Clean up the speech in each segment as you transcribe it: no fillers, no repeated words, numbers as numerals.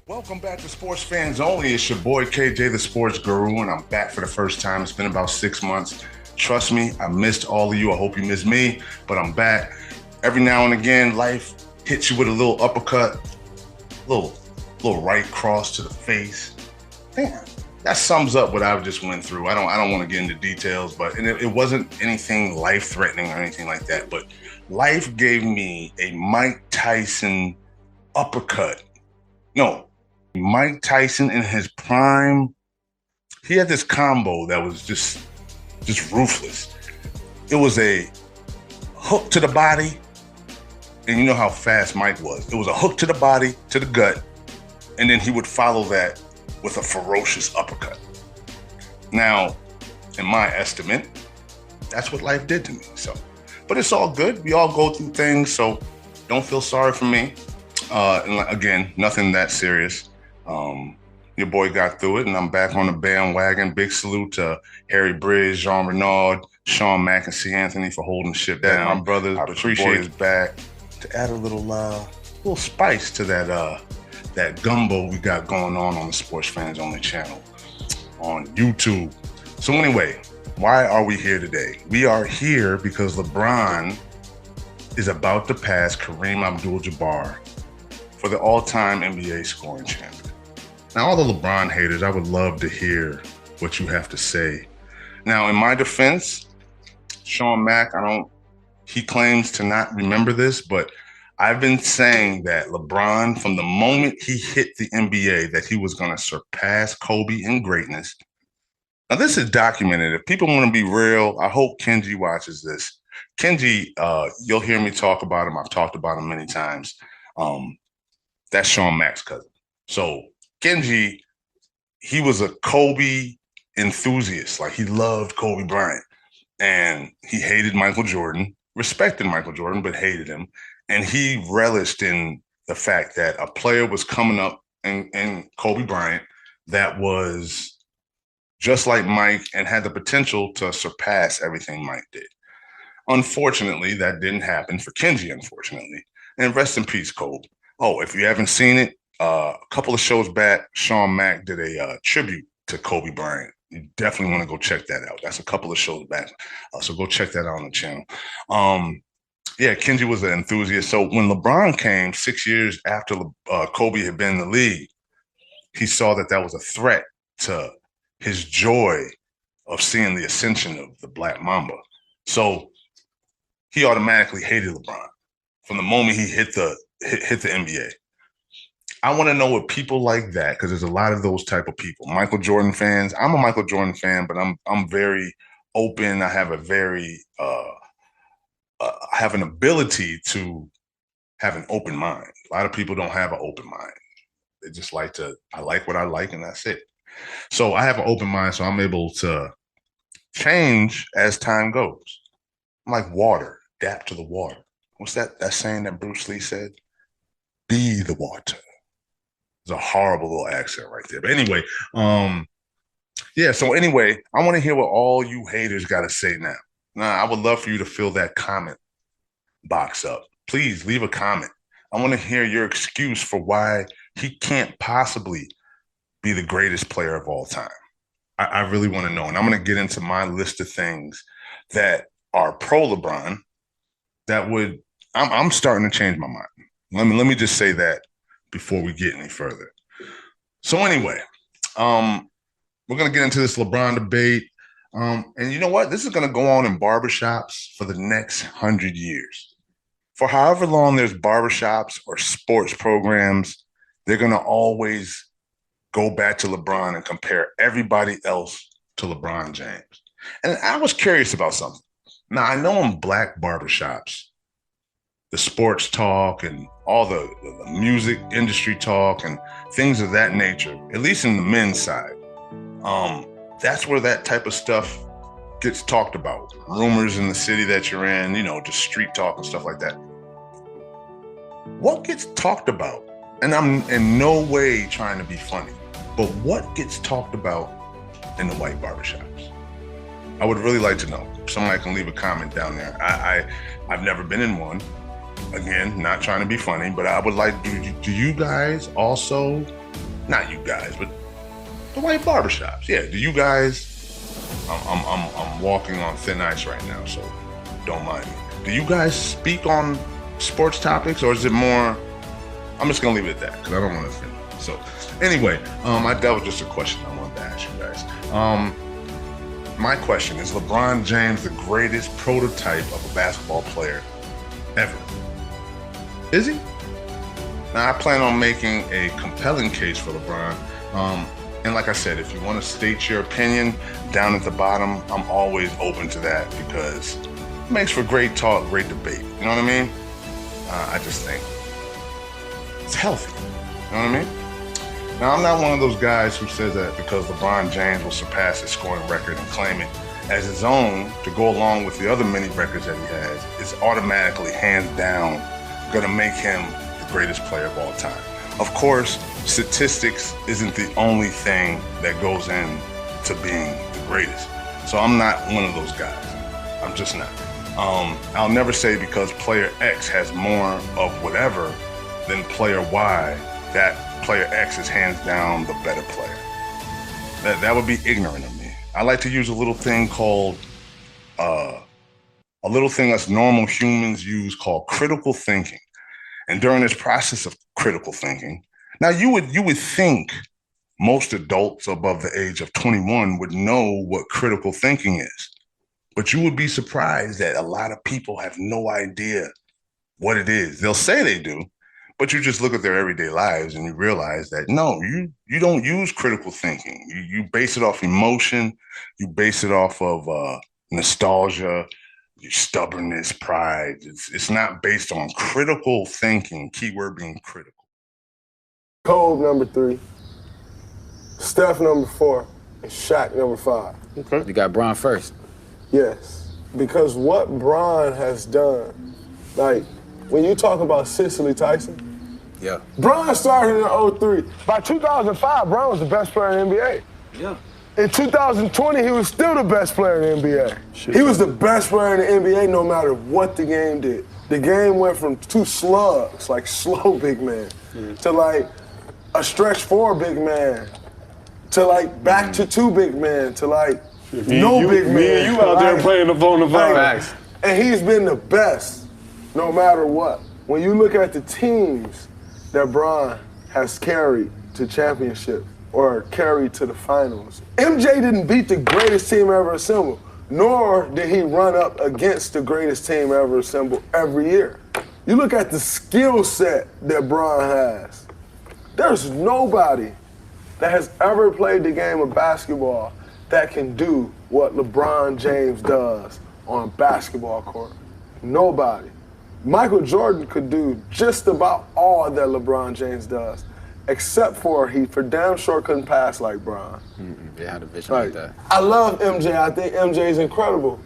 Welcome back to Sports Fans Only. It's your boy KJ, the Sports Guru, and I'm back for the first time. It's been about 6 months. Trust me, I missed all of you. I hope you missed me, but I'm back. Every now and again, life hits you with a little uppercut, little right cross to the face. Damn, that sums up what I just went through. I don't want to get into details, but it wasn't anything life-threatening or anything like that. But life gave me a Mike Tyson uppercut. No. Mike Tyson in his prime, he had this combo that was just ruthless. It was a hook to the body, and you know how fast Mike was. It was a hook to the body, to the gut, and then he would follow that with a ferocious uppercut. Now, in my estimate, that's what life did to me. So, but it's all good. We all go through things, so don't feel sorry for me. And again, nothing that serious. Your boy got through it, and I'm back on the bandwagon. Big salute to Harry Bridge, Jean Renaud, Sean Mack, and C. Anthony for holding shit down. My brothers, I appreciate his back to add a little spice to that gumbo we got going on the Sports Fans Only channel on YouTube. So anyway, why are we here today? We are here because LeBron is about to pass Kareem Abdul-Jabbar for the all-time NBA scoring champion. Now, all the LeBron haters, I would love to hear what you have to say. Now, in my defense, Sean Mack, he claims to not remember this, but I've been saying that LeBron, from the moment he hit the NBA, that he was going to surpass Kobe in greatness. Now, this is documented. If people want to be real, I hope Kenji watches this. Kenji, you'll hear me talk about him. I've talked about him many times. That's Sean Mack's cousin. So Kenji, he was a Kobe enthusiast. Like, he loved Kobe Bryant, and he hated Michael Jordan, respected Michael Jordan, but hated him. And he relished in the fact that a player was coming up in Kobe Bryant that was just like Mike and had the potential to surpass everything Mike did. Unfortunately, that didn't happen for Kenji, unfortunately. And rest in peace, Kobe. Oh, if you haven't seen it, a couple of shows back, Sean Mack did a tribute to Kobe Bryant. You definitely want to go check that out. That's a couple of shows back. So go check that out on the channel. Yeah, Kenji was an enthusiast. So when LeBron came 6 years after Kobe had been in the league, he saw that was a threat to his joy of seeing the ascension of the Black Mamba. So he automatically hated LeBron from the moment he hit the NBA. I want to know what people like that, because there's a lot of those type of people. Michael Jordan fans. I'm a Michael Jordan fan, but I'm very open. I have I have an ability to have an open mind. A lot of people don't have an open mind. They just I like what I like, and that's it. So I have an open mind, so I'm able to change as time goes. I'm like water, adapt to the water. What's that saying that Bruce Lee said? Be the water. It's a horrible little accent right there. But anyway, yeah, so anyway, I want to hear what all you haters got to say now. Now, I would love for you to fill that comment box up. Please leave a comment. I want to hear your excuse for why he can't possibly be the greatest player of all time. I really want to know. And I'm going to get into my list of things that are pro LeBron that I'm starting to change my mind. Let me just say that before we get any further. So anyway, we're going to get into this LeBron debate. And you know what? This is going to go on in barbershops for the next 100 years. For however long there's barbershops or sports programs, they're going to always go back to LeBron and compare everybody else to LeBron James. And I was curious about something. Now, I know in black barbershops, the sports talk and all the music industry talk and things of that nature, at least in the men's side, that's where that type of stuff gets talked about? Rumors in the city that you're in, just street talk and stuff like that. What gets talked about? And I'm in no way trying to be funny, but what gets talked about in the white barbershops? I would really like to know. Somebody can leave a comment down there. I've never been in one. Again, not trying to be funny, but I would like, do you guys also, not you guys, but the white barbershops? Yeah, do you guys, I'm walking on thin ice right now, so don't mind me. Do you guys speak on sports topics, or is it more, I'm just gonna leave it at that because I don't want to offend you. So anyway, that was just a question I wanted to ask you guys. My question is, LeBron James the greatest prototype of a basketball player ever? Is he? Now, I plan on making a compelling case for LeBron. And like I said, if you want to state your opinion down at the bottom, I'm always open to that because it makes for great talk, great debate. You know what I mean? I just think it's healthy. You know what I mean? Now, I'm not one of those guys who says that because LeBron James will surpass his scoring record and claim it as his own to go along with the other many records that he has, is automatically, hands down, going to make him the greatest player of all time. Of course, statistics isn't the only thing that goes into being the greatest. So I'm not one of those guys. I'm just not. I'll never say because player X has more of whatever than player Y, that player X is hands down the better player. That would be ignorant of me. I like to use a little thing called, a little thing us normal humans use called critical thinking. And during this process of critical thinking, now you would think most adults above the age of 21 would know what critical thinking is. But you would be surprised that a lot of people have no idea what it is. They'll say they do, but you just look at their everyday lives and you realize that no, you don't use critical thinking. You base it off emotion. You base it off of nostalgia, your stubbornness, pride. It's not based on critical thinking, keyword being critical. Kobe number 3, Steph number 4, and Shaq number 5. Okay. You got Bron first. Yes, because what Bron has done, like when you talk about Cicely Tyson, yeah, Bron started in 03. By 2005, Bron was the best player in the NBA. Yeah. In 2020, he was still the best player in the NBA. He was the best player in the NBA no matter what the game did. The game went from 2 slugs, like slow big man, to like a stretch 4 big man, to like back to 2 big man, to like big man. Me and you out there playing the phone. Facts. And he's been the best no matter what. When you look at the teams that Bron has carried to championship or carried to the finals, MJ didn't beat the greatest team ever assembled, nor did he run up against the greatest team ever assembled every year. You look at the skill set that Bron has. There's nobody that has ever played the game of basketball that can do what LeBron James does on a basketball court. Nobody. Michael Jordan could do just about all that LeBron James does, except for he for damn sure couldn't pass like Bron. They had a vision like that. I love MJ. I think MJ is incredible.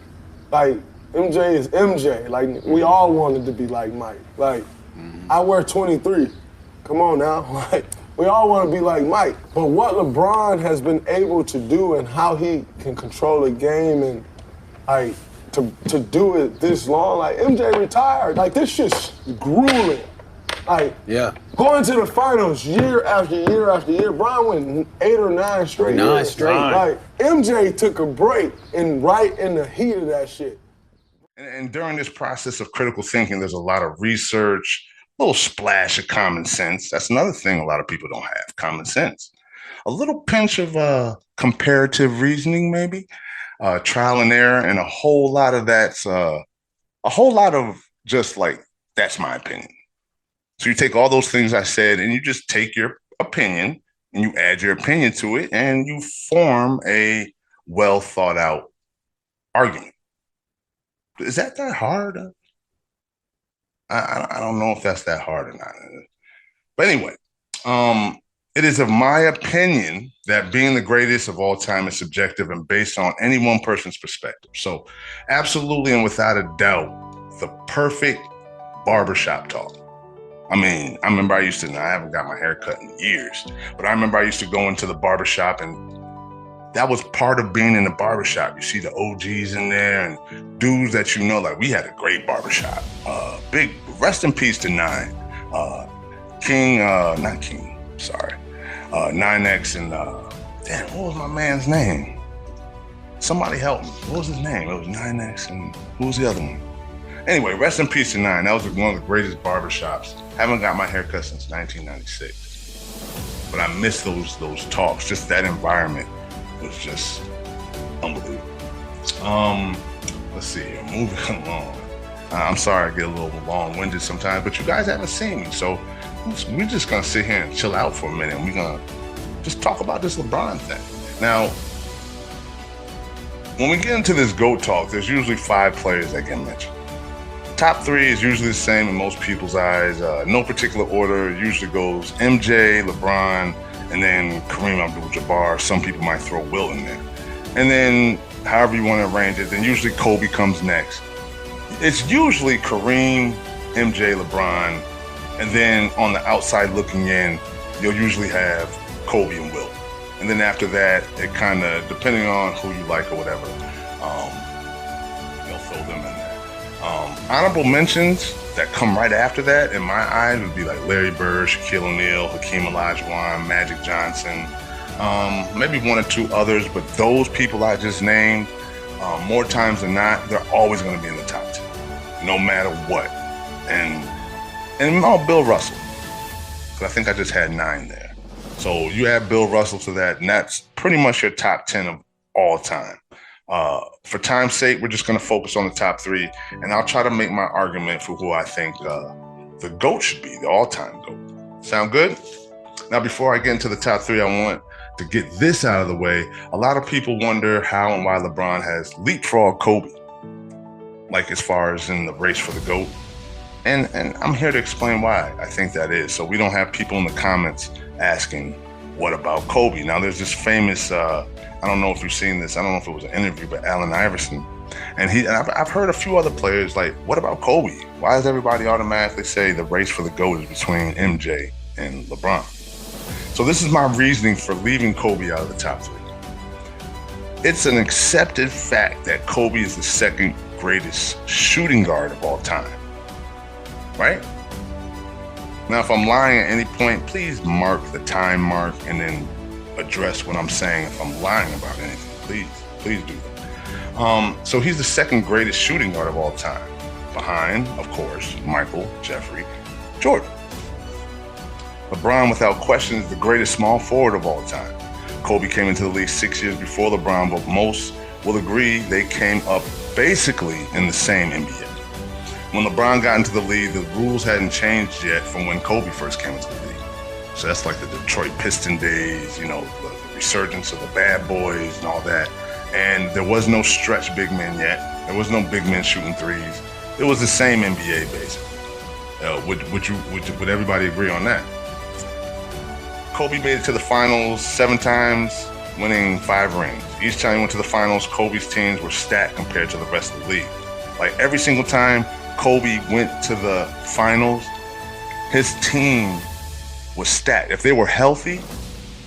Like, MJ is MJ. Like, we all wanted to be like Mike. Like, I wear 23. Come on now. Like, we all want to be like Mike. But what LeBron has been able to do and how he can control a game and like to do it this long, like MJ retired. Like, this shit's grueling. Like, going to the finals year after year after year. Bron went 8 or 9 straight years. 9 straight. Like, MJ took a break and right in the heat of that shit. And during this process of critical thinking, there's a lot of research, a little splash of common sense. That's another thing a lot of people don't have, common sense. A little pinch of comparative reasoning, maybe, trial and error, and a whole lot of that's a whole lot of just like, that's my opinion. So you take all those things I said and you just take your opinion and you add your opinion to it and you form a well thought out argument. Is that hard? I don't know if that's that hard or not. But anyway, It is of my opinion that being the greatest of all time is subjective and based on any one person's perspective. So absolutely and without a doubt, the perfect barbershop talk. I mean, I remember I haven't got my hair cut in years, but I remember I used to go into the barbershop, and that was part of being in the barbershop. You see the OGs in there and dudes that you know, like we had a great barbershop. Big rest in peace to Nine. Not King, sorry. 9X and, damn, what was my man's name? Somebody help me. What was his name? It was 9X and who was the other one? Anyway, rest in peace to Nine. That was one of the greatest barbershops. Haven't got my hair cut since 1996. But I miss those talks. Just that environment was just unbelievable. Let's see here, moving along. I'm sorry I get a little long-winded sometimes, but you guys haven't seen me, so we're just gonna sit here and chill out for a minute, and we're gonna just talk about this LeBron thing. Now, when we get into this GOAT talk, there's usually 5 players that get mentioned. Top 3 is usually the same in most people's eyes. No particular order. It usually goes MJ, LeBron, and then Kareem Abdul-Jabbar. Some people might throw Wilt in there. And then however you want to arrange it, then usually Kobe comes next. It's usually Kareem, MJ, LeBron, and then on the outside looking in, you'll usually have Kobe and Wilt. And then after that, it kind of, depending on who you like or whatever, you'll throw them in there. Honorable mentions that come right after that, in my eyes, would be like Larry Bird, Shaquille O'Neal, Hakeem Olajuwon, Magic Johnson, maybe 1 or 2 others, but those people I just named, more times than not, they're always going to be in the top 10, no matter what. And Bill Russell, because I think I just had 9 there. So you add Bill Russell to that, and that's pretty much your top 10 of all time. For time's sake, we're just going to focus on the top 3, and I'll try to make my argument for who I think the GOAT should be, the all-time GOAT. Sound good? Now, before I get into the top 3, I want to get this out of the way. A lot of people wonder how and why LeBron has leapfrogged Kobe, like as far as in the race for the GOAT. And I'm here to explain why I think that is, so we don't have people in the comments asking, what about Kobe? Now, there's this famous, I don't know if you've seen this, I don't know if it was an interview, but Allen Iverson, and I've heard a few other players like, what about Kobe? Why does everybody automatically say the race for the GOAT is between MJ and LeBron? So this is my reasoning for leaving Kobe out of the top 3. It's an accepted fact that Kobe is the second greatest shooting guard of all time, right? Now, if I'm lying at any point, please mark the time mark and then address what I'm saying if I'm lying about anything. Please do that. So he's the second greatest shooting guard of all time, behind, of course, Michael, Jeffrey, Jordan. LeBron, without question, is the greatest small forward of all time. Kobe came into the league 6 years before LeBron, but most will agree they came up basically in the same NBA. When LeBron got into the league, the rules hadn't changed yet from when Kobe first came into the league. So that's like the Detroit Piston days, you know, the resurgence of the bad boys and all that. And there was no stretch big men yet. There was no big men shooting threes. It was the same NBA, basically. Would everybody agree on that? Kobe made it to the finals 7 times, winning 5 rings. Each time he went to the finals, Kobe's teams were stacked compared to the rest of the league. Like every single time Kobe went to the finals, his team was stacked. If they were healthy,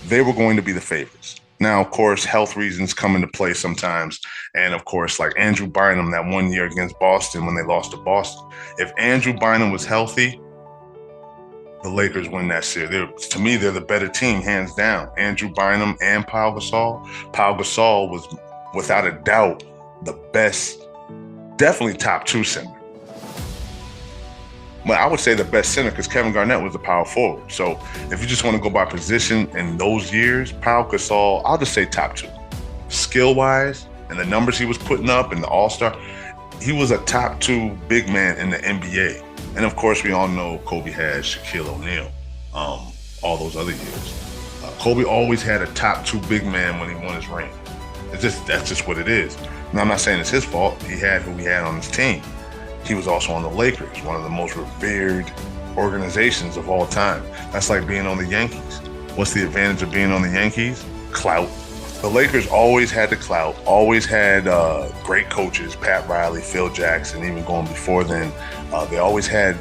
they were going to be the favorites. Now, of course, health reasons come into play sometimes. And of course, like Andrew Bynum that one year against Boston when they lost to Boston. If Andrew Bynum was healthy, the Lakers win that series. To me, they're the better team, hands down. Andrew Bynum and Pau Gasol. Pau Gasol was, without a doubt, the best, definitely top 2 center. But I would say the best center because Kevin Garnett was the power forward. So if you just want to go by position in those years, Pau Gasol, I'll just say top 2. Skill-wise and the numbers he was putting up in the All-Star, he was a top 2 big man in the NBA. And of course, we all know Kobe had Shaquille O'Neal, all those other years. Kobe always had a top 2 big man when he won his ring. That's just what it is. And I'm not saying it's his fault. He had who he had on his team. He was also on the Lakers, one of the most revered organizations of all time. That's like being on the Yankees. What's the advantage of being on the Yankees? Clout. The Lakers always had the clout, always had great coaches, Pat Riley, Phil Jackson, even going before then. They always had,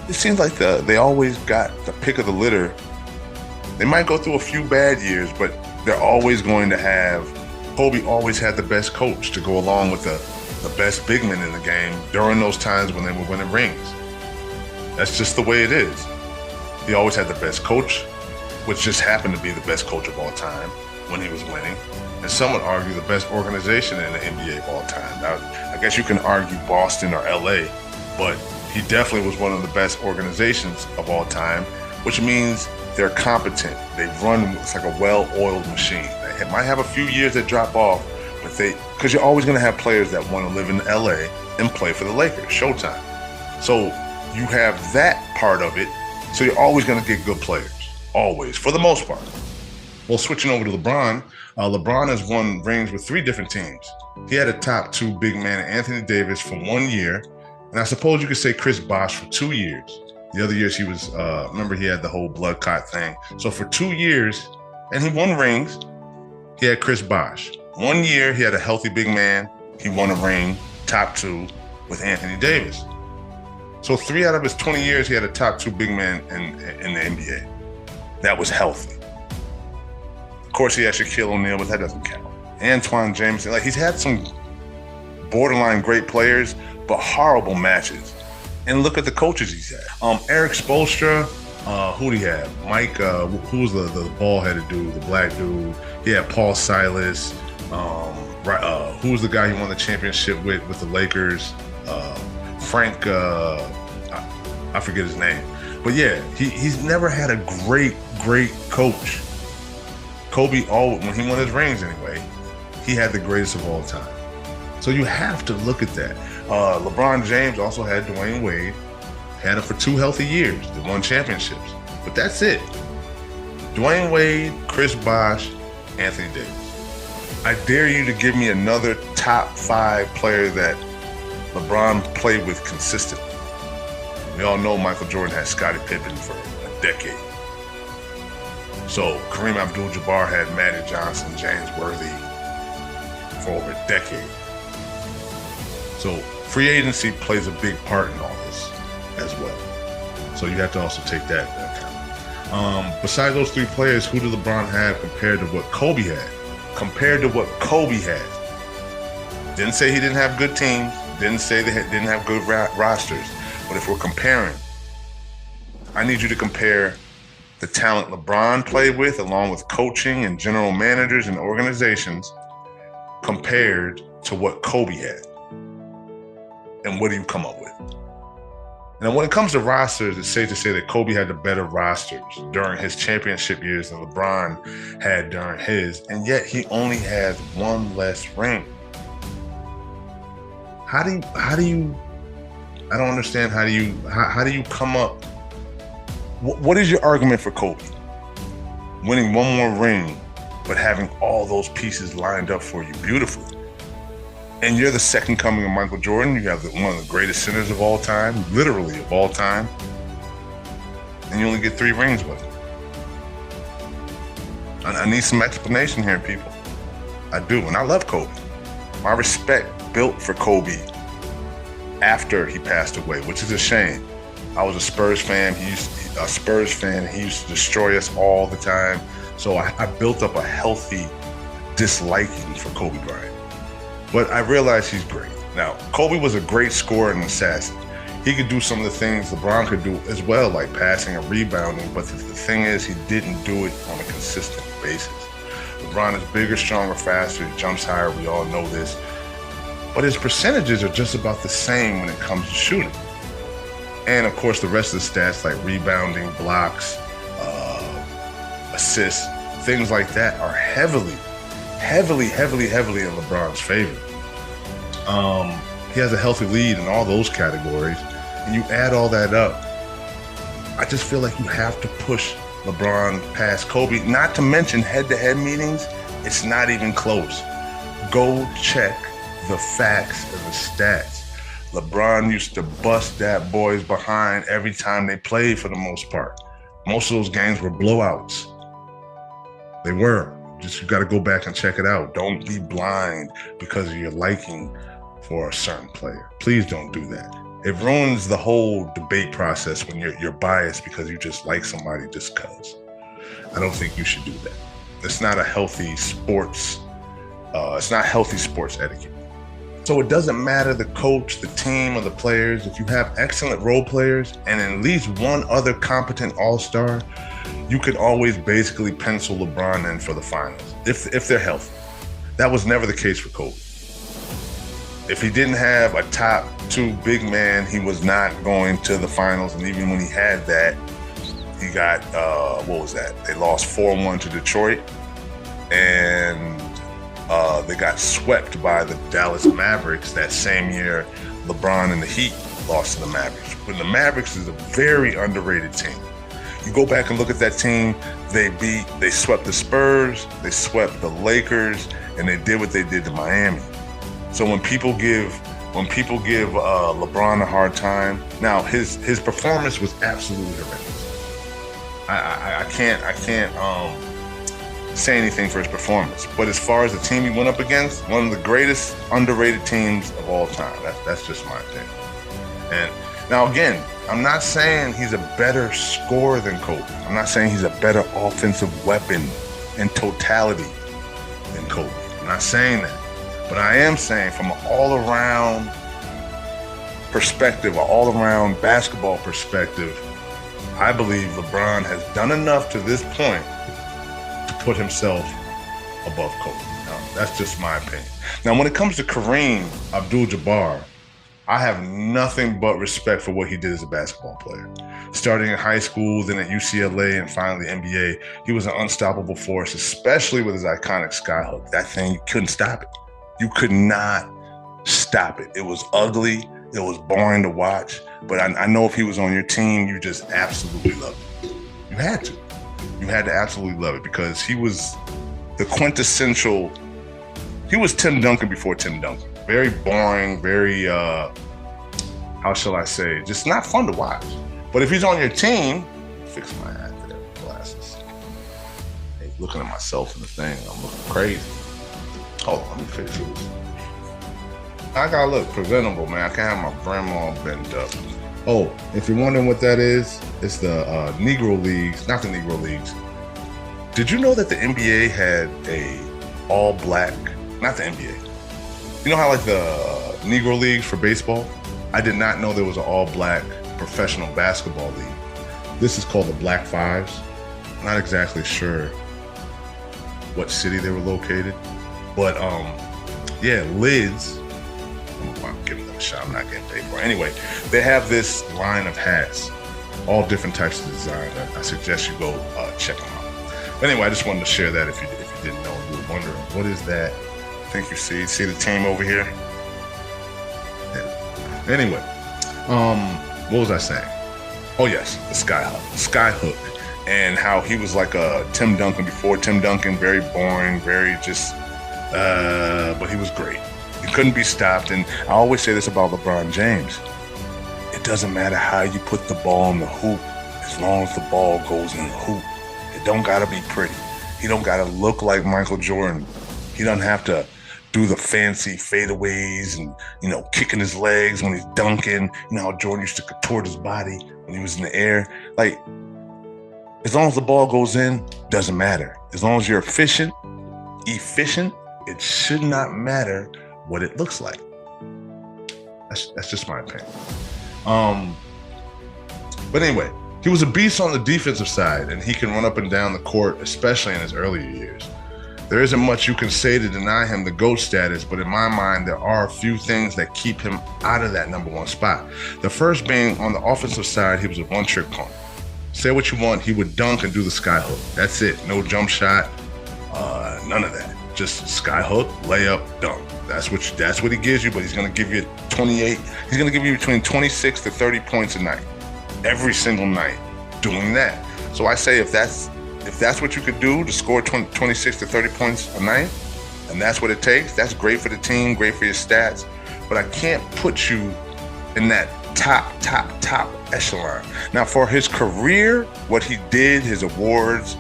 it seems like they always got the pick of the litter. They might go through a few bad years, but they're always going to have, Kobe always had the best coach to go along with the best big men in the game during those times when they were winning rings. That's just the way it is. He always had the best coach, which just happened to be the best coach of all time when he was winning. And some would argue the best organization in the NBA of all time. Now, I guess you can argue Boston or LA, but he definitely was one of the best organizations of all time, which means they're competent. They run, it's like a well-oiled machine. They might have a few years that drop off, but because you're always gonna have players that wanna live in LA and play for the Lakers, Showtime. So you have that part of it, so you're always gonna get good players, always, for the most part. Well, switching over to LeBron, LeBron has won rings with 3 different teams. He had a top 2 big man, Anthony Davis, for 1 year. And I suppose you could say Chris Bosh for 2 years. The other years he was, remember he had the whole blood clot thing. So for 2 years, and he won rings, he had Chris Bosh. 1 year, he had a healthy big man. He won a ring, top 2, with Anthony Davis. So 3 out of his 20 years, he had a top 2 big man in the NBA. That was healthy. Of course, he had Shaquille O'Neal, but that doesn't count. Antoine Jameson, like he's had some borderline great players, but horrible matches. And look at the coaches he's had. Eric Spoelstra, who do you have? Mike, who was the bald-headed dude, the black dude? He had Paul Silas. Who was the guy he won the championship with the Lakers? Frank, I forget his name. But yeah, he's never had a great coach. Kobe, when he won his rings anyway, he had the greatest of all time. So you have to look at that. LeBron James also had Dwayne Wade, had him for 2 healthy years. They won championships. But that's it. Dwayne Wade, Chris Bosh, Anthony Davis. I dare you to give me another top 5 player that LeBron played with consistently. We all know Michael Jordan had Scottie Pippen for a decade. So Kareem Abdul-Jabbar had Magic Johnson, James Worthy for over a decade. So free agency plays a big part in all this as well. So you have to also take that into account. Besides those 3 players, who did LeBron have compared to what Kobe had? Compared to what Kobe had. Didn't say he didn't have good teams. Didn't say they didn't have good rosters. But if we're comparing, I need you to compare the talent LeBron played with, along with coaching and general managers and organizations, compared to what Kobe had. And what do you come up with? Now, when it comes to rosters, it's safe to say that Kobe had the better rosters during his championship years than LeBron had during his, and yet he only has 1 less ring. How do you, I don't understand, how do you come up, what is your argument for Kobe? Winning 1 more ring, but having all those pieces lined up for you beautifully. And you're the second coming of Michael Jordan. You have one of the greatest centers of all time, literally of all time. And you only get 3 rings with him. I need some explanation here, people. I do, and I love Kobe. My respect built for Kobe after he passed away, which is a shame. I was a Spurs fan. He used to destroy us all the time. So I built up a healthy disliking for Kobe Bryant. But I realize he's great. Now, Kobe was a great scorer and assassin. He could do some of the things LeBron could do as well, like passing and rebounding, but the thing is, he didn't do it on a consistent basis. LeBron is bigger, stronger, faster, he jumps higher, we all know this. But his percentages are just about the same when it comes to shooting. And of course, the rest of the stats like rebounding, blocks, assists, things like that are heavily in LeBron's favor. He has a healthy lead in all those categories. And you add all that up, I just feel like you have to push LeBron past Kobe, not to mention head-to-head meetings. It's not even close. Go check the facts and the stats. LeBron used to bust that boy's behind every time they played for the most part. Most of those games were blowouts. They were. Just you got to go back and check it out. Don't be blind because of your liking for a certain player. Please don't do that. It ruins the whole debate process when you're biased because you just like somebody just because. I don't think you should do that. It's not a healthy sports. It's not healthy sports etiquette. So it doesn't matter the coach, the team, or the players. If you have excellent role players and at least one other competent all-star, you could always basically pencil LeBron in for the finals if they're healthy. That was never the case for Kobe. If he didn't have a top two big man, he was not going to the finals. And even when he had that, he got, what was that? They lost 4-1 to Detroit. And they got swept by the Dallas Mavericks that same year. LeBron and the Heat lost to the Mavericks. But the Mavericks is a very underrated team. You go back and look at that team, they swept the Spurs, they swept the Lakers, and they did what they did to Miami. So when people give LeBron a hard time, now his performance was absolutely horrendous. I can't say anything for his performance. But as far as the team he went up against, one of the greatest underrated teams of all time. That's just my opinion. And now again, I'm not saying he's a better scorer than Kobe. I'm not saying he's a better offensive weapon in totality than Kobe. I'm not saying that. But I am saying from an all-around perspective, an all-around basketball perspective, I believe LeBron has done enough to this point to put himself above Kobe. Now, that's just my opinion. Now, when it comes to Kareem Abdul-Jabbar, I have nothing but respect for what he did as a basketball player. Starting in high school, then at UCLA, and finally NBA, he was an unstoppable force, especially with his iconic skyhook. That thing, you couldn't stop it. You could not stop it. It was ugly. It was boring to watch. But I know if he was on your team, you just absolutely loved it. You had to. You had to absolutely love it because he was the quintessential. He was Tim Duncan before Tim Duncan. Very boring, very, how shall I say, just not fun to watch. But if he's on your team, fix my hat there, glasses. Hey, looking at myself in the thing, I'm looking crazy. Hold on, let me fix this. I gotta look presentable, man. I can't have my brim all bent up. Oh, if you're wondering what that is, it's the Negro Leagues, not the Negro Leagues. Did you know that the NBA had a all-black, not the NBA, you know how like the Negro Leagues for baseball? I did not know there was an all-black professional basketball league. This is called the Black Fives. I'm not exactly sure what city they were located, but yeah, Lids, I'm giving them a shot, I'm not getting paid for it. Anyway, they have this line of hats, all different types of design. I suggest you go check them out. But anyway, I just wanted to share that if you didn't know, you were wondering, what is that? I think you see the team over here? Yeah. Anyway, what was I saying? Oh yes, the skyhook, and how he was like a Tim Duncan before Tim Duncan, very boring, very just, but he was great. He couldn't be stopped, and I always say this about LeBron James. It doesn't matter how you put the ball in the hoop, as long as the ball goes in the hoop. It don't gotta be pretty. He don't gotta look like Michael Jordan. He doesn't have to do the fancy fadeaways and, kicking his legs when he's dunking. You know how Jordan used to contort his body when he was in the air. Like, as long as the ball goes in, doesn't matter. As long as you're efficient, it should not matter what it looks like. That's just my opinion. But anyway, he was a beast on the defensive side, and he can run up and down the court, especially in his earlier years. There isn't much you can say to deny him the GOAT status, but in my mind, there are a few things that keep him out of that number one spot. The first being on the offensive side, he was a one-trick pony. Say what you want, he would dunk and do the skyhook. That's it. No jump shot, none of that. Just skyhook, layup, dunk. That's what he gives you, but he's going to give you 28. He's going to give you between 26 to 30 points a night, every single night, doing that. So I say if that's what you could do to score 26 to 30 points a night, and that's what it takes, that's great for the team, great for your stats. But I can't put you in that top echelon. Now, for his career, what he did, his awards,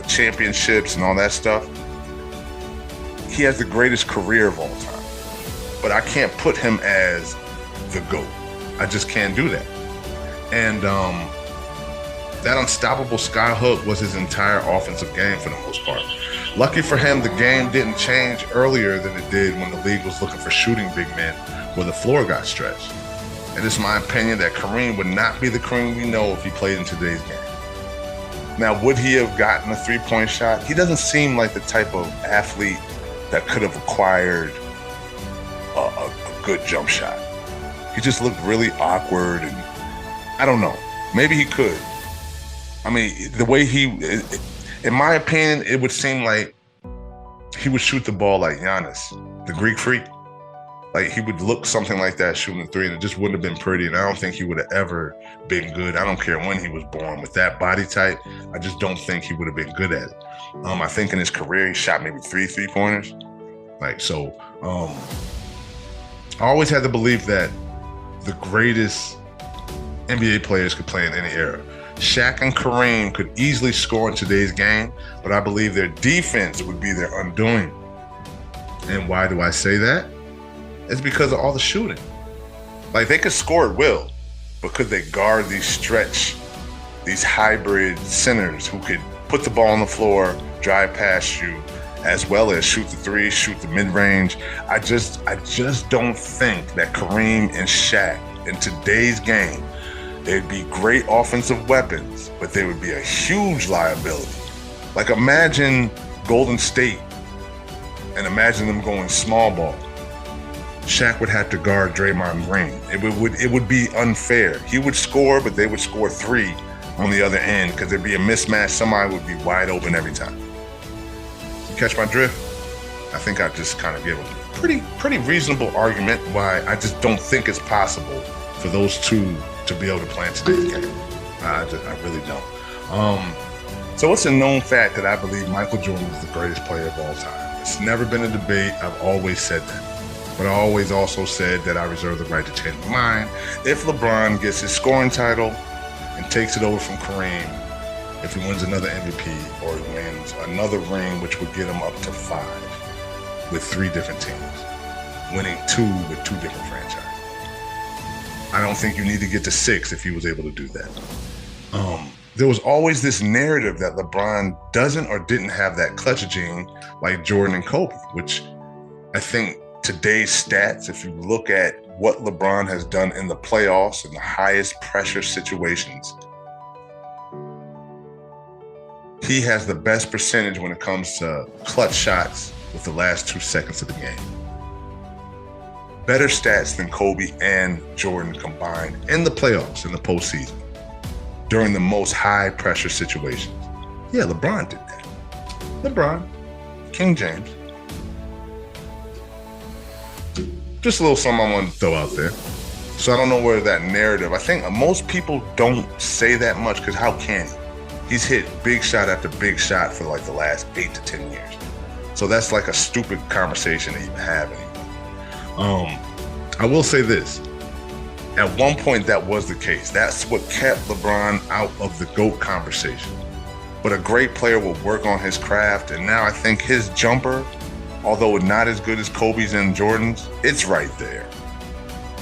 championships and all that stuff, he has the greatest career of all time. But I can't put him as the GOAT. I just can't do that. And that unstoppable skyhook was his entire offensive game for the most part. Lucky for him, the game didn't change earlier than it did when the league was looking for shooting big men where the floor got stretched. And it's my opinion that Kareem would not be the Kareem we know if he played in today's game. Now, would he have gotten a three-point shot? He doesn't seem like the type of athlete that could have acquired a good jump shot. He just looked really awkward, and I don't know. Maybe he could. I mean, the way in my opinion, it would seem like he would shoot the ball like Giannis, the Greek freak. Like, he would look something like that shooting a three, and it just wouldn't have been pretty. And I don't think he would have ever been good. I don't care when he was born. With that body type, I just don't think he would have been good at it. I think in his career, he shot maybe three-pointers. I always had the belief that the greatest NBA players could play in any era. Shaq and Kareem could easily score in today's game, but I believe their defense would be their undoing. And why do I say that? It's because of all the shooting. Like, they could score at will because they guard these hybrid centers who could put the ball on the floor, drive past you, as well as shoot the three, shoot the mid-range. I just don't think that Kareem and Shaq in today's game, they'd be great offensive weapons, but they would be a huge liability. Like, imagine Golden State and imagine them going small ball. Shaq would have to guard Draymond Green. It would be unfair. He would score, but they would score three on the other end because there'd be a mismatch. Somebody would be wide open every time. You catch my drift? I think I just kind of gave a pretty reasonable argument why I just don't think it's possible for those two to be able to play in today's game. I really don't. So it's a known fact that I believe Michael Jordan is the greatest player of all time. It's never been a debate. I've always said that. But I always also said that I reserve the right to change my mind if LeBron gets his scoring title and takes it over from Kareem, if he wins another MVP or he wins another ring, which would get him up to 5 with 3 different teams, winning 2 with 2 different franchises. I don't think you need to get to 6 if he was able to do that. There was always this narrative that LeBron doesn't or didn't have that clutch gene like Jordan and Kobe, which I think today's stats, if you look at what LeBron has done in the playoffs in the highest pressure situations, he has the best percentage when it comes to clutch shots with the last 2 seconds of the game. Better stats than Kobe and Jordan combined in the playoffs, in the postseason, during the most high pressure situations. Yeah, LeBron did that. LeBron, King James. Just a little something I wanted to throw out there. So I don't know where that narrative, I think most people don't say that much because how can he? He's hit big shot after big shot for like the last 8 to 10 years. So that's like a stupid conversation to even have anymore. I will say this. At one point that was the case. That's what kept LeBron out of the GOAT conversation. But a great player will work on his craft, and now I think his jumper, although not as good as Kobe's and Jordan's, it's right there.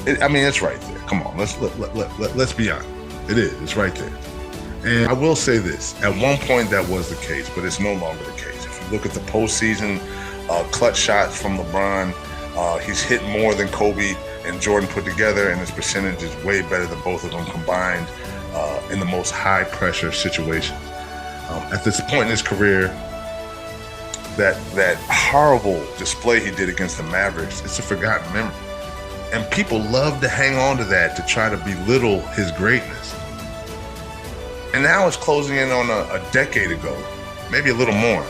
It's right there. Come on, let's be honest. It is. It's right there. And I will say this. At one point that was the case, but it's no longer the case. If you look at the postseason clutch shots from LeBron, he's hit more than Kobe and Jordan put together, and his percentage is way better than both of them combined in the most high-pressure situations. At this point in his career, that horrible display he did against the Mavericks, it's a forgotten memory. And people love to hang on to that to try to belittle his greatness. And now it's closing in on a decade ago, maybe a little more.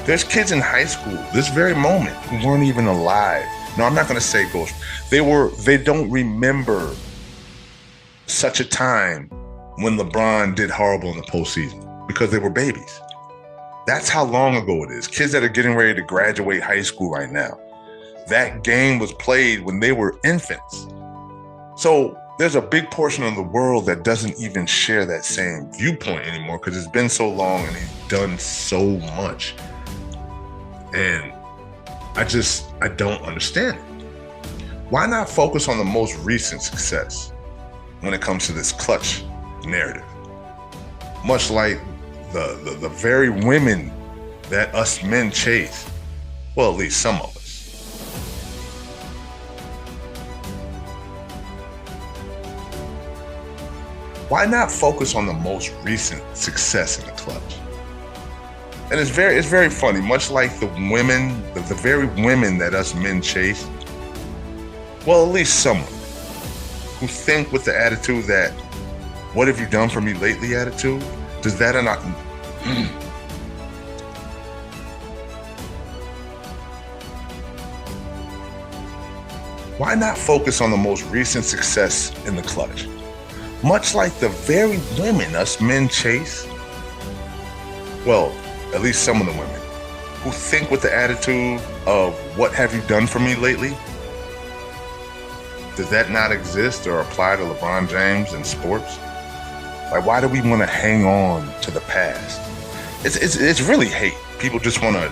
There's kids in high school, this very moment, who weren't even alive. No, I'm not going to say ghost. They don't remember such a time when LeBron did horrible in the postseason because they were babies. That's how long ago it is. Kids that are getting ready to graduate high school right now. That game was played when they were infants. So there's a big portion of the world that doesn't even share that same viewpoint anymore because it's been so long and he's done so much. And I don't understand it. Why not focus on the most recent success when it comes to this clutch narrative? Much like the very women that us men chase. Well, at least some of us. Why not focus on the most recent success in the clutch? And it's very funny, much like the women, the very women that us men chase, well, at least some who think with the attitude that, what have you done for me lately attitude, does that or not? Why not focus on the most recent success in the clutch? Much like the very women us men chase, well, at least some of the women, who think with the attitude of, what have you done for me lately? Does that not exist or apply to LeBron James in sports? Like, why do we want to hang on to the past? It's really hate. People just want to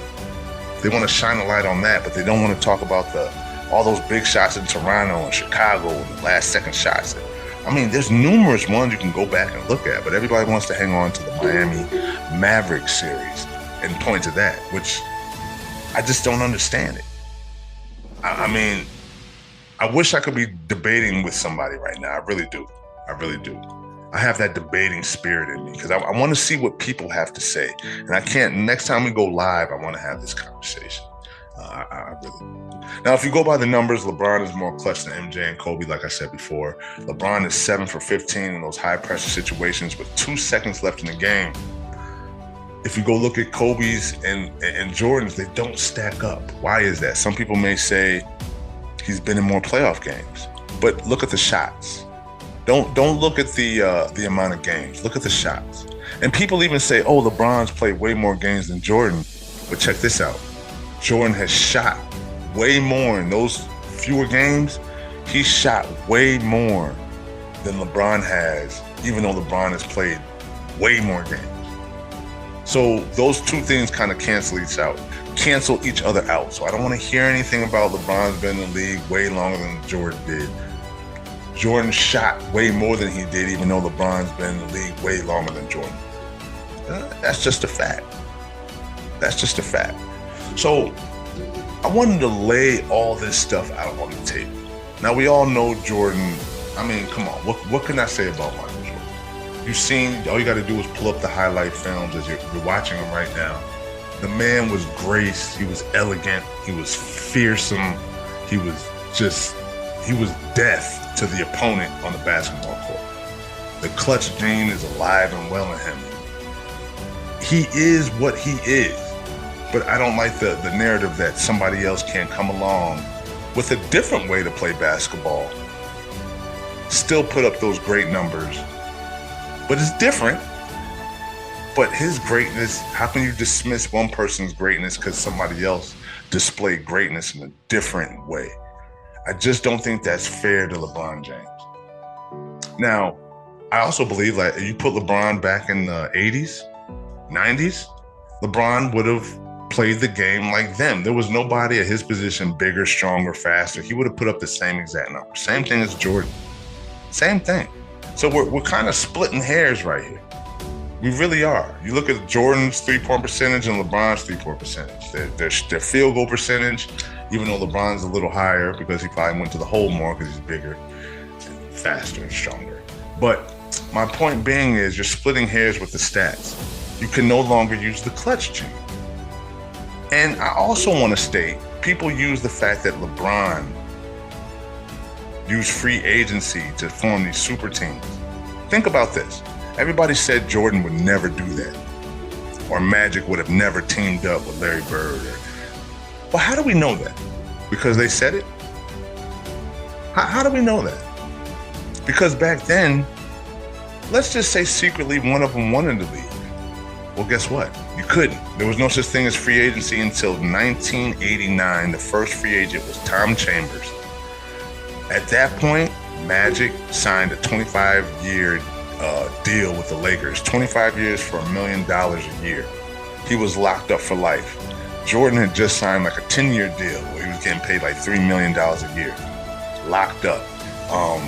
shine a light on that, but they don't want to talk about all those big shots in Toronto and Chicago and the last second shots. I mean, there's numerous ones you can go back and look at, but everybody wants to hang on to the Miami Mavericks series and point to that, which I just don't understand it. I mean, I wish I could be debating with somebody right now. I really do. I have that debating spirit in me because I want to see what people have to say. And I can't, next time we go live, I want to have this conversation. I really do. Now, if you go by the numbers, LeBron is more clutch than MJ and Kobe, like I said before. LeBron is 7 for 15 in those high-pressure situations with 2 seconds left in the game. If you go look at Kobe's and Jordan's, they don't stack up. Why is that? Some people may say he's been in more playoff games, but look at the shots. Don't look at the amount of games. Look at the shots. And people even say, oh, LeBron's played way more games than Jordan. But check this out. Jordan has shot way more in those fewer games. He shot way more than LeBron has, even though LeBron has played way more games. So those two things kind of cancel each other out. So I don't want to hear anything about LeBron's been in the league way longer than Jordan did. Jordan shot way more than he did, even though LeBron's been in the league way longer than Jordan. That's just a fact. So I wanted to lay all this stuff out on the table. Now, we all know Jordan. I mean, come on. What can I say about Michael Jordan? You've seen, all you got to do is pull up the highlight films as you're watching him right now. The man was grace. He was elegant. He was fearsome. He was death to the opponent on the basketball court. The clutch gene is alive and well in him. He is what he is. But I don't like the narrative that somebody else can't come along with a different way to play basketball, still put up those great numbers. But it's different. But his greatness, how can you dismiss one person's greatness because somebody else displayed greatness in a different way? I just don't think that's fair to LeBron James. Now, I also believe that you put LeBron back in the 80s, 90s, LeBron would have played the game like them. There was nobody at his position bigger, stronger, faster. He would have put up the same exact number. Same thing as Jordan. Same thing. So we're kind of splitting hairs right here. We really are. You look at Jordan's three-point percentage and LeBron's three-point percentage. Their field goal percentage, even though LeBron's a little higher because he probably went to the hole more because he's bigger, and faster and stronger. But my point being is you're splitting hairs with the stats. You can no longer use the clutch gene. And I also want to state, people use the fact that LeBron used free agency to form these super teams. Think about this. Everybody said Jordan would never do that, or Magic would have never teamed up with Larry Bird. Well, how do we know that? Because they said it? How do we know that? Because back then, let's just say secretly one of them wanted to leave. Well, guess what? You couldn't. There was no such thing as free agency until 1989. The first free agent was Tom Chambers. At that point, Magic signed a 25-year deal with the Lakers, 25 years for $1 million a year. He was locked up for life. Jordan had just signed like a 10-year deal where he was getting paid like $3 million a year, locked up.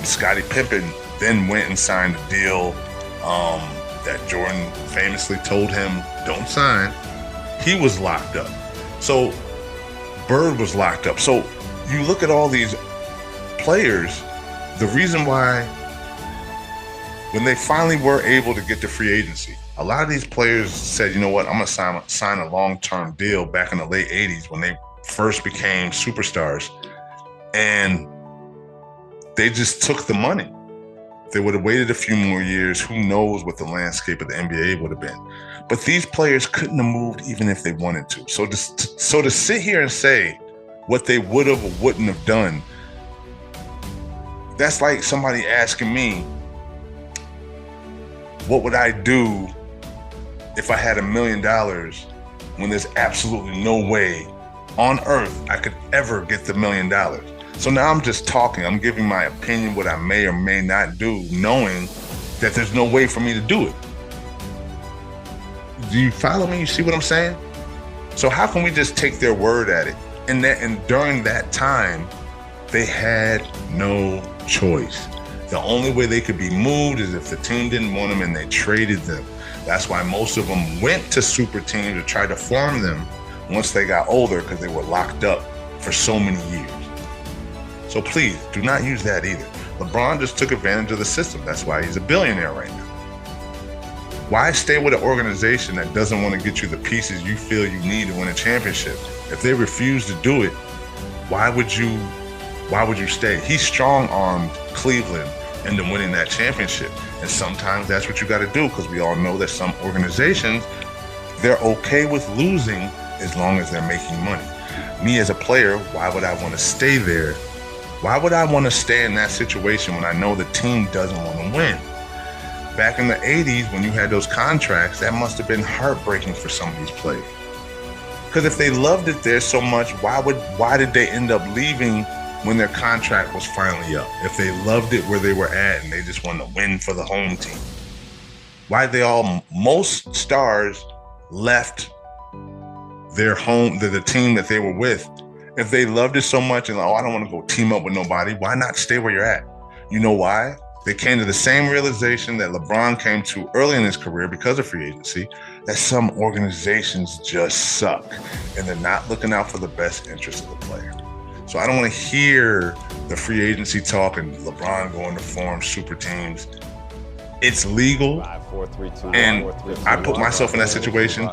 Scottie Pippen then went and signed a deal that Jordan famously told him, don't sign. He was locked up. So Bird was locked up. So you look at all these players, the reason why when they finally were able to get to free agency, a lot of these players said, you know what, I'm going to sign a long-term deal back in the late 80s when they first became superstars. And they just took the money. They would have waited a few more years. Who knows what the landscape of the NBA would have been. But these players couldn't have moved even if they wanted to. So to sit here and say what they would have or wouldn't have done, that's like somebody asking me, what would I do if I had $1 million when there's absolutely no way on earth I could ever get the $1 million? So now I'm just talking. I'm giving my opinion, what I may or may not do, knowing that there's no way for me to do it. Do you follow me? You see what I'm saying? So how can we just take their word at it? And during that time, they had no choice. The only way they could be moved is if the team didn't want them and they traded them. That's why most of them went to super teams to try to form them once they got older, because they were locked up for so many years. So please, do not use that either. LeBron just took advantage of the system. That's why he's a billionaire right now. Why stay with an organization that doesn't want to get you the pieces you feel you need to win a championship? If they refuse to do it, why would you stay? He strong-armed Cleveland into winning that championship. And sometimes that's what you got to do, because we all know that some organizations, they're okay with losing as long as they're making money. Me as a player, why would I want to stay there? Why would I want to stay in that situation when I know the team doesn't want to win? Back in the 80s, when you had those contracts, that must have been heartbreaking for some of these players. Because if they loved it there so much, why did they end up leaving when their contract was finally up? If they loved it where they were at and they just wanted to win for the home team, most stars left their home, the team that they were with. If they loved it so much and I don't want to go team up with nobody, why not stay where you're at? You know why? They came to the same realization that LeBron came to early in his career because of free agency, that some organizations just suck and they're not looking out for the best interest of the player. So I don't want to hear the free agency talk and LeBron going to form super teams. It's legal, and I put myself in that situation.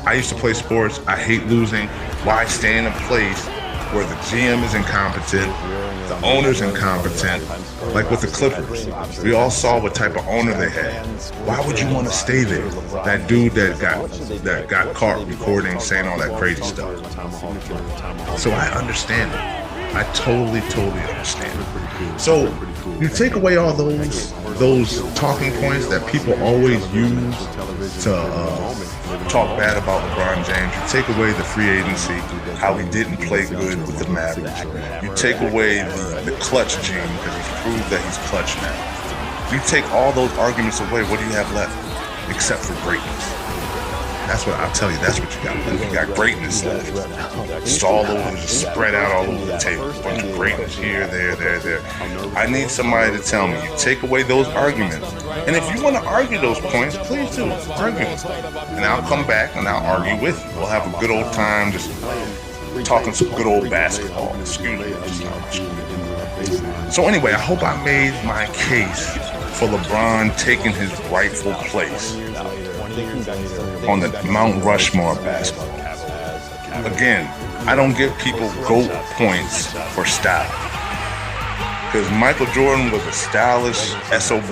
I used to play sports. I hate losing. Why stay in a place where the GM is incompetent, the owner's incompetent, like with the Clippers? We all saw what type of owner they had. Why would you want to stay there? That dude that got caught recording, saying all that crazy stuff. So I understand it. I totally understand. So you take away all those talking points that people always use to talk bad about LeBron James. You take away the free agency, how he didn't play good with the Mavericks. You take away the clutch gene, because he's proved that he's clutch now. You take all those arguments away, what do you have left? Except for greatness. That's what I'll tell you. That's what you got left. You got greatness left. It's all over, just spread out all over the table. A bunch of greatness here, there. I need somebody to tell me. You take away those arguments, and if you want to argue those points, please do. Argue, and I'll come back and I'll argue with you. We'll have a good old time, just talking some good old basketball. Excuse me. So anyway, I hope I made my case for LeBron taking his rightful place on the Mount Rushmore of basketball. Again, I don't give people GOAT points for style, because Michael Jordan was a stylish SOB.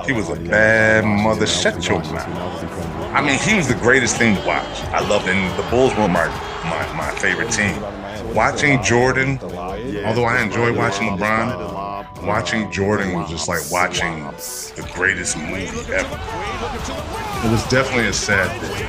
He was a bad mother. Shut your mouth. I mean, he was the greatest thing to watch. I loved it. And the Bulls were my favorite team. Watching Jordan, although I enjoy watching LeBron, watching Jordan was just like watching the greatest movie ever. It was definitely a sad day.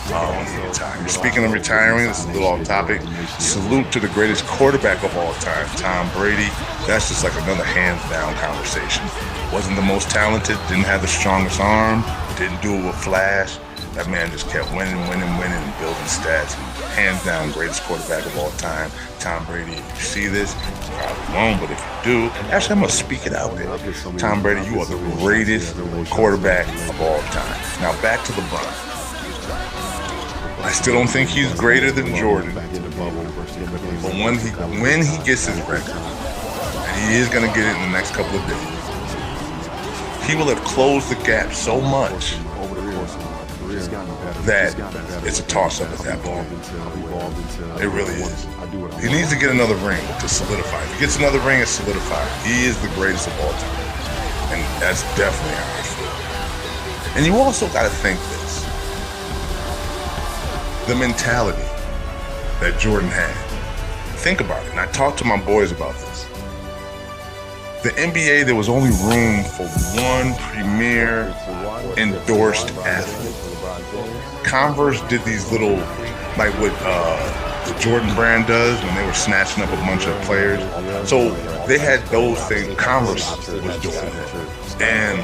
Oh, when he retired. Speaking of retiring, this is a little off topic. Salute to the greatest quarterback of all time, Tom Brady. That's just like another hands-down conversation. Wasn't the most talented, didn't have the strongest arm, didn't do it with flash. That man just kept winning, and building stats. Hands down, greatest quarterback of all time, Tom Brady. If you see this, you probably won't, but if you do, actually, I'm going to speak it out there. Tom Brady, you are the greatest quarterback of all time. Now, back to LeBron. I still don't think he's greater than Jordan. But when he gets his record, and he is going to get it in the next couple of days, he will have closed the gap so much that it's a toss-up at that point. It really is. He needs to get another ring to solidify. If he gets another ring, it's solidified. He is the greatest of all time. And that's definitely how I feel. And you also got to think this. The mentality that Jordan had. Think about it. And I talked to my boys about this. The NBA, there was only room for one premier endorsed athlete. Converse did these little, like what the Jordan brand does when they were snatching up a bunch of players. So they had those things. Converse was doing it. And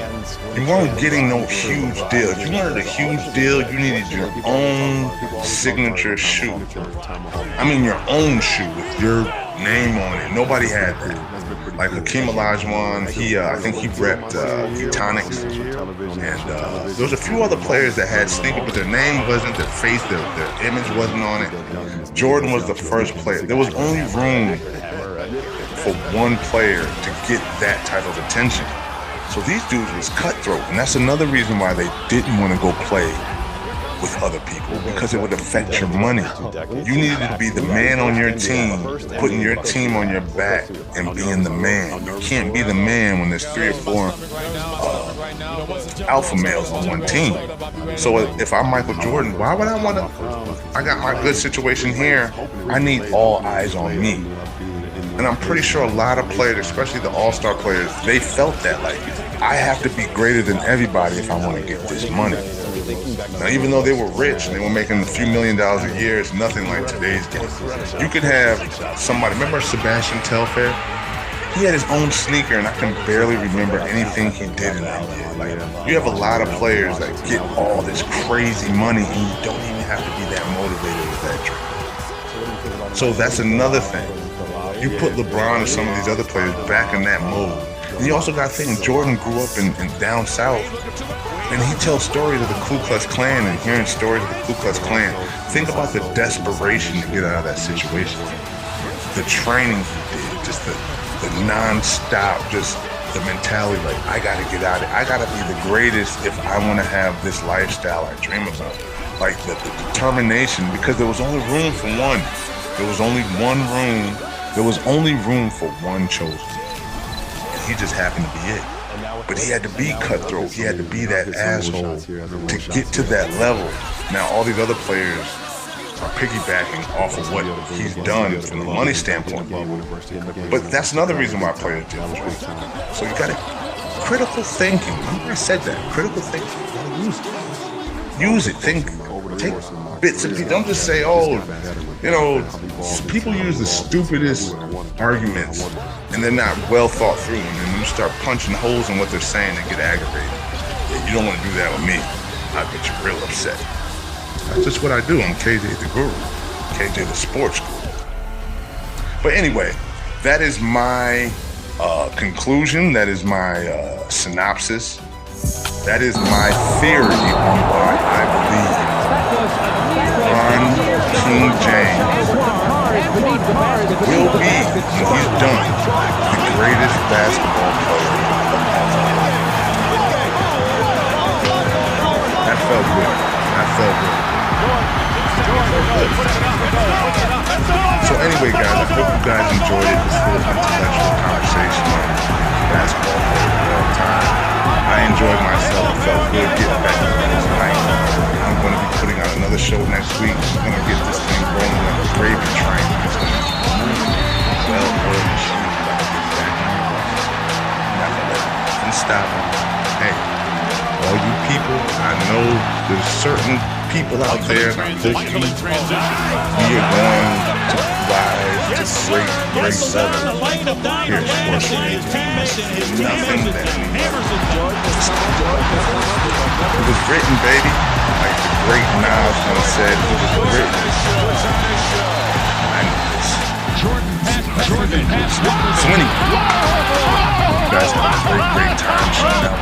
you weren't getting no huge deal. If you wanted a huge deal, you needed your own signature shoe. I mean, your own shoe with your name on it. Nobody had that. Like Hakeem Olajuwon, I think he repped Etonics. And there was a few other players that had sneakers, but their name wasn't, their face, their image wasn't on it. Jordan was the first player. There was only room for one player to get that type of attention. So these dudes was cutthroat, and that's another reason why they didn't want to go play with other people, because it would affect your money. You needed to be the man on your team, putting your team on your back and being the man. You can't be the man when there's 3 or 4 alpha males on one team. So if I'm Michael Jordan, why would I want to? I got my good situation here. I need all eyes on me. And I'm pretty sure a lot of players, especially the all-star players, they felt that, like, I have to be greater than everybody if I want to get this money. Now, even though they were rich and they were making a few $1 million a year, it's nothing like today's game. You could have somebody, remember Sebastian Telfair? He had his own sneaker, and I can barely remember anything he did in that year. Like, you have a lot of players that get all this crazy money, and you don't even have to be that motivated with that dream. So that's another thing. You put LeBron and some of these other players back in that mode. And you also got to think, Jordan grew up in down south, and he tells stories of the Ku Klux Klan and hearing stories of the Ku Klux Klan. Think about the desperation to get out of that situation. The training he did, just the non-stop, just the mentality, like, I got to get out of it. I got to be the greatest if I want to have this lifestyle I dream about. Like the determination, because there was only room for one. There was only one room. There was only room for one chosen. And he just happened to be it. But he had to be cutthroat. He had to be that asshole to get to that level. Now, all these other players are piggybacking off of what he's done from the money standpoint. But that's another reason why players do it. So you got to, critical thinking. I said that. Critical thinking. You got to use it. Use it. Think. Take bits and pieces. Don't just say, oh, you know, people use the stupidest arguments and they're not well thought through. And then you start punching holes in what they're saying and get aggravated. Yeah, you don't want to do that with me. I bet you're real upset. That's just what I do. I'm KJ the Guru. KJ the Sports Guru. But anyway, that is my conclusion. That is my synopsis. That is my theory on why I believe LeBron King James will be, when he's done, the greatest basketball player of all time. That felt good. So anyway, guys, I hope you guys enjoyed it. This little intellectual conversation on basketball players of all time. I enjoyed myself. It felt good getting back to this tonight. I'm going to be putting out another show next week. I'm going to get this thing rolling like a gravy train. It's going to be well-oiled machine. I'm about to get back on the road. I'm not going to let nothing stop me. Hey, all you people, I know there's certain people out there in our history, we are going to rise to great level here at Sports Fans. Nothing that it was written, baby. Like the great Nas once said, it was written. I know this. So anyway, you guys have a great time showing out.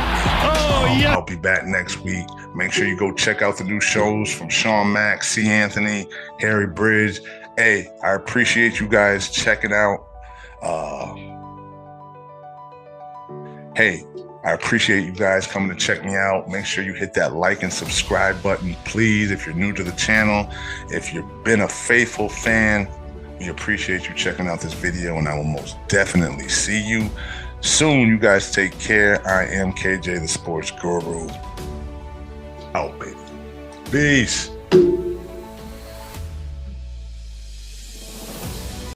I'll be back next week. Make sure you go check out the new shows from Sean Mack, C. Anthony, Harry Bridge. Hey, I appreciate you guys checking out. I appreciate you guys coming to check me out. Make sure you hit that like and subscribe button, please. If you're new to the channel, if you've been a faithful fan, we appreciate you checking out this video, and I will most definitely see you soon. You guys take care. I am KJ, the Sports Guru. Out, baby. Peace.